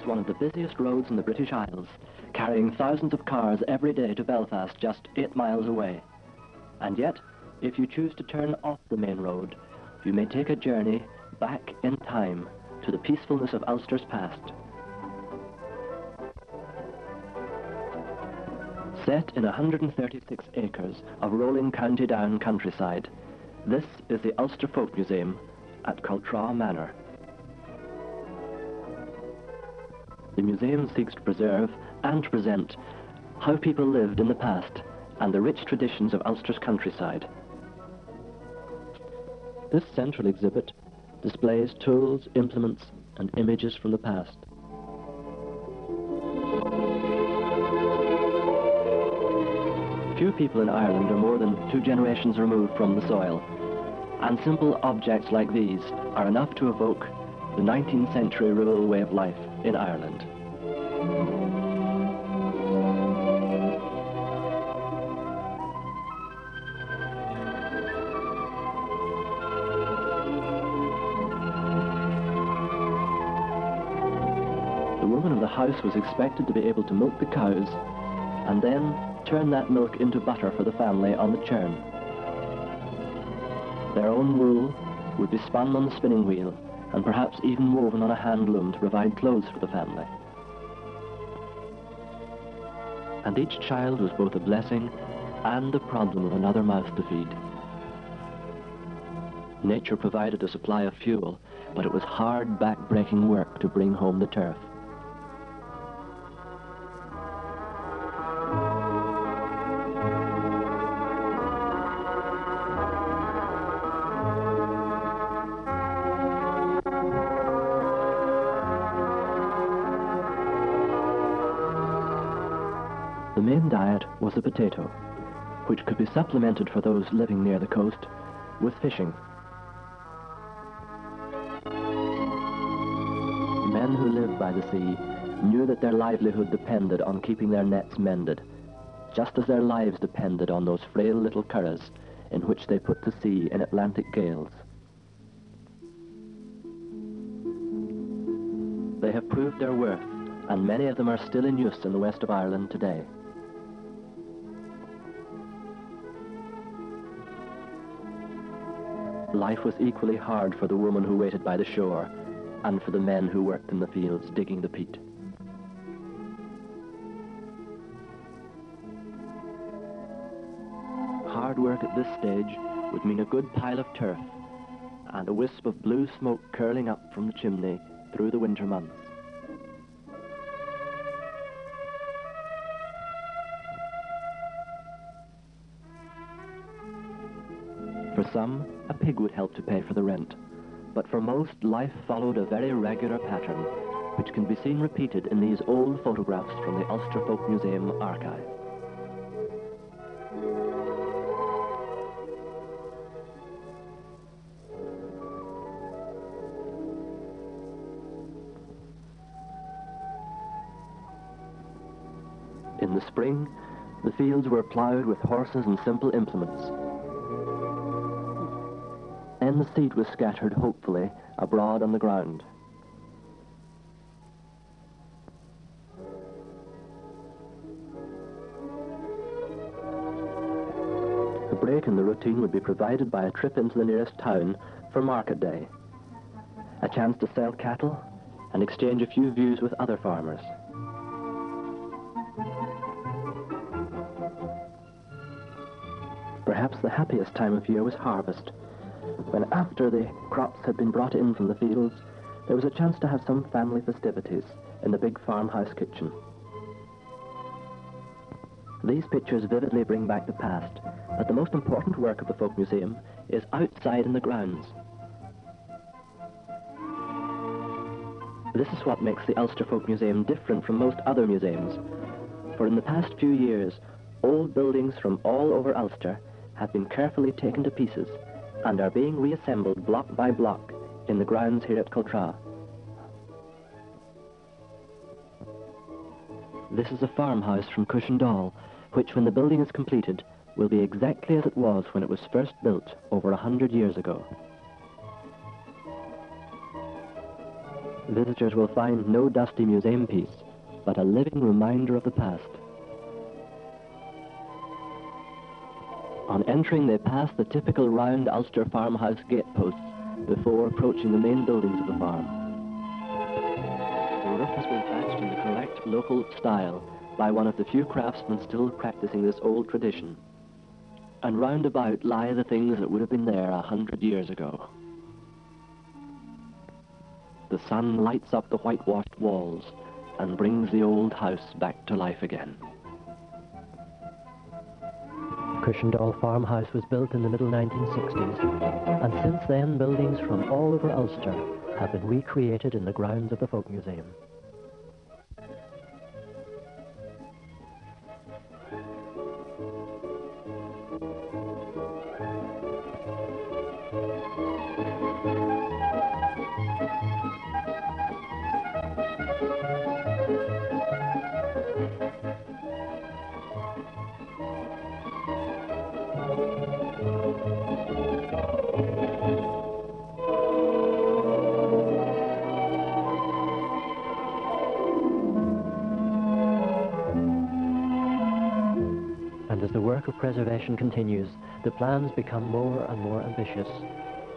is one of the busiest roads in the British Isles, carrying thousands of cars every day to Belfast, just 8 miles away. And yet, if you choose to turn off the main road, you may take a journey back in time to the peacefulness of Ulster's past. Set in 136 acres of rolling County Down countryside, this is the Ulster Folk Museum at Cultraw Manor. The museum seeks to preserve and to present how people lived in the past and the rich traditions of Ulster's countryside. This central exhibit displays tools, implements, and images from the past. Few people in Ireland are more than 2 generations removed from the soil, and simple objects like these are enough to evoke the 19th century rural way of life in Ireland. The woman of the house was expected to be able to milk the cows and then turn that milk into butter for the family on the churn. Their own wool would be spun on the spinning wheel and perhaps even woven on a hand loom to provide clothes for the family. And each child was both a blessing and a problem of another mouth to feed. Nature provided a supply of fuel, but it was hard, back-breaking work to bring home the turf. The main diet was the potato, which could be supplemented for those living near the coast with fishing. Men who lived by the sea knew that their livelihood depended on keeping their nets mended, just as their lives depended on those frail little curraghs in which they put to sea in Atlantic gales. They have proved their worth, and many of them are still in use in the west of Ireland today. Life was equally hard for the woman who waited by the shore and for the men who worked in the fields digging the peat. Hard work at this stage would mean a good pile of turf and a wisp of blue smoke curling up from the chimney through the winter months. For some, a pig would help to pay for the rent, but for most, life followed a very regular pattern, which can be seen repeated in these old photographs from the Ulster Folk Museum archive. In the spring, the fields were ploughed with horses and simple implements. Then the seed was scattered hopefully abroad on the ground. A break in the routine would be provided by a trip into the nearest town for market day, a chance to sell cattle and exchange a few views with other farmers. Perhaps the happiest time of year was harvest, when after the crops had been brought in from the fields, there was a chance to have some family festivities in the big farmhouse kitchen. These pictures vividly bring back the past, but the most important work of the Folk Museum is outside in the grounds. This is what makes the Ulster Folk Museum different from most other museums, for in the past few years, old buildings from all over Ulster have been carefully taken to pieces and are being reassembled block by block in the grounds here at Cultraw. This is a farmhouse from Cushendall, which when the building is completed will be exactly as it was when it was first built over 100 years ago. Visitors will find no dusty museum piece, but a living reminder of the past. On entering, they pass the typical round Ulster farmhouse gateposts before approaching the main buildings of the farm. The roof has been thatched in the correct local style by one of the few craftsmen still practicing this old tradition. And round about lie the things that would have been there 100 years ago. The sun lights up the whitewashed walls and brings the old house back to life again. Cushendall farmhouse was built in the middle 1960s, and since then buildings from all over Ulster have been recreated in the grounds of the Folk Museum. As the work of preservation continues, the plans become more and more ambitious.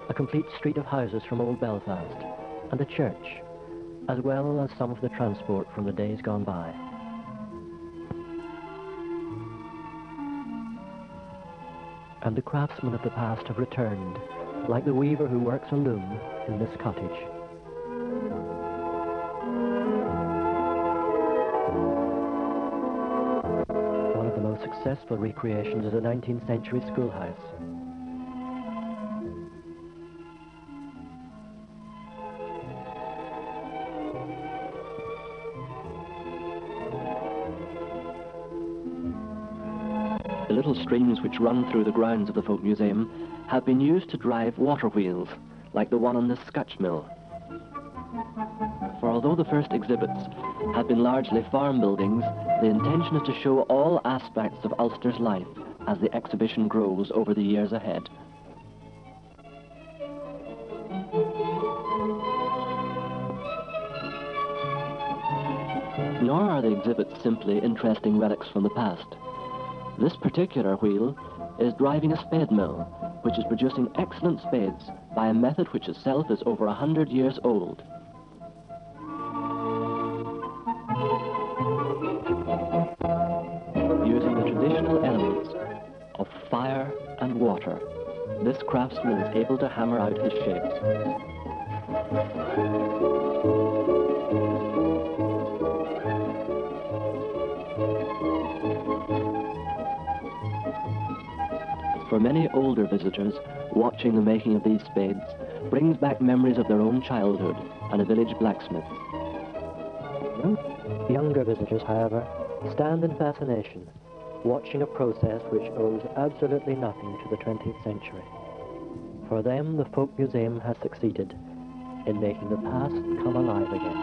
A complete street of houses from Old Belfast, and a church, as well as some of the transport from the days gone by. And the craftsmen of the past have returned, like the weaver who works a loom in this cottage. Successful recreations of the 19th century schoolhouse. The little streams which run through the grounds of the Folk Museum have been used to drive water wheels, like the one on this Scotch mill. For although the first exhibits have been largely farm buildings, the intention is to show all aspects of Ulster's life as the exhibition grows over the years ahead. Nor are the exhibits simply interesting relics from the past. This particular wheel is driving a spade mill, which is producing excellent spades by a method which itself is over 100 years old. Using the traditional elements of fire and water, this craftsman is able to hammer out his shapes. For many older visitors, watching the making of these spades brings back memories of their own childhood and a village blacksmith. Younger visitors, however, stand in fascination, watching a process which owes absolutely nothing to the 20th century. For them, the Folk Museum has succeeded in making the past come alive again.